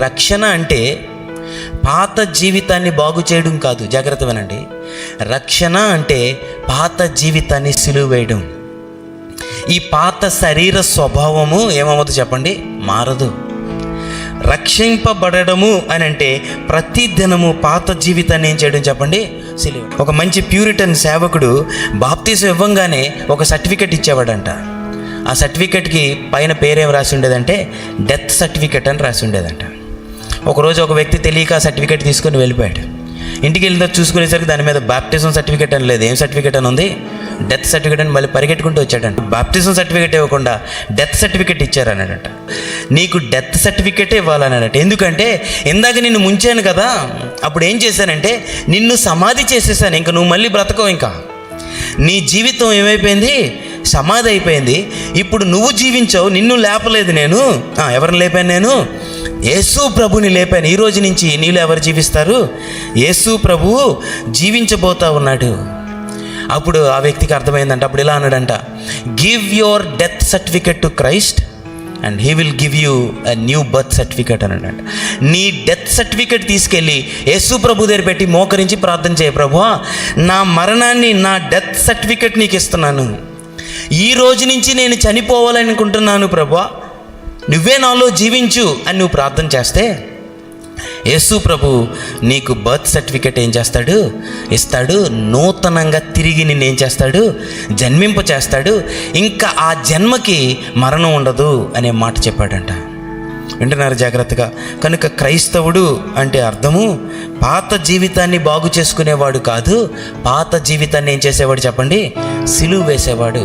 రక్షణ అంటే పాత జీవితాన్ని బాగు చేయడం కాదు, జాగ్రత్త వినండి. రక్షణ అంటే పాత జీవితాన్ని సిలువ వేయడం. ఈ పాత శరీర స్వభావము ఏమవుతుంది చెప్పండి? మారదు. రక్షింపబడము అని అంటే ప్రతి దినము పాత జీవితాన్ని ఏం చేయడం చెప్పండి? సిలువ. ఒక మంచి ప్యూరిటన్ సేవకుడు బాప్తిజం ఇవ్వంగానే ఒక సర్టిఫికెట్ ఇచ్చేవాడంట. ఆ సర్టిఫికెట్కి పైన పేరేం రాసి ఉండేదంటే డెత్ సర్టిఫికెట్ అని రాసి ఉండేదంట. ఒకరోజు ఒక వ్యక్తి తెలియక ఆ సర్టిఫికెట్ తీసుకొని వెళ్ళిపోయాడు. ఇంటికి వెళ్ళిన చూసుకునేసరికి దాని మీద బాప్టిజం సర్టిఫికెట్ అని లేదు. ఏం సర్టిఫికెట్ అని ఉంది? డెత్ సర్టిఫికెట్ అని. మళ్ళీ పరిగెట్టుకుంటూ వచ్చాడంట. బాప్టిజం సర్టిఫికెట్ ఇవ్వకుండా డెత్ సర్టిఫికెట్ ఇచ్చారన్నాడట. నీకు డెత్ సర్టిఫికెటే ఇవ్వాలన్నాడట. ఎందుకంటే ఇందాక నిన్ను ముంచాను కదా, అప్పుడు ఏం చేశానంటే నిన్ను సమాధి చేసేసాను. ఇంకా నువ్వు మళ్ళీ బ్రతకవు. ఇంకా నీ జీవితం ఏమైపోయింది? సమాధి అయిపోయింది. ఇప్పుడు నువ్వు జీవించావు, నిన్ను లేపలేదు నేను. ఎవరిని లేపాను? నేను యేసు ప్రభుని లేపాను. ఈ రోజు నుంచి నీళ్ళు ఎవరు జీవిస్తారు? యేసు ప్రభువు జీవించబోతా ఉన్నాడు. అప్పుడు ఆ వ్యక్తికి అర్థమైందంట. అప్పుడు ఇలా అన్నాడంట, give your death certificate to Christ and he will give you a new birth certificate అన్నాడంట. నీ డెత్ సర్టిఫికెట్ తీసుకెళ్ళి యేసు ప్రభు దగ్గర పెట్టి మోకరించి ప్రార్థన చేయ, ప్రభువా నా మరణాన్ని, నా డెత్ సర్టిఫికెట్ నీకు ఇస్తున్నాను. ఈ రోజు నుంచి నేను చనిపోవాలనుకుంటున్నాను ప్రభువా, నువ్వే నాలో జీవించు అని నువ్వు ప్రార్థన చేస్తే యేసు ప్రభు నీకు బర్త్ సర్టిఫికెట్ ఏం చేస్తాడు? ఇస్తాడు. నూతనంగా తిరిగి నిన్ను ఏం చేస్తాడు? జన్మింప చేస్తాడు. ఇంకా ఆ జన్మకి మరణం ఉండదు అనే మాట చెప్పాడంట. వింటున్నారు జాగ్రత్తగా? కనుక క్రైస్తవుడు అంటే అర్థము పాత జీవితాన్ని బాగు చేసుకునేవాడు కాదు, పాత జీవితాన్ని ఏం చేసేవాడు చెప్పండి? సిలువ వేసేవాడు.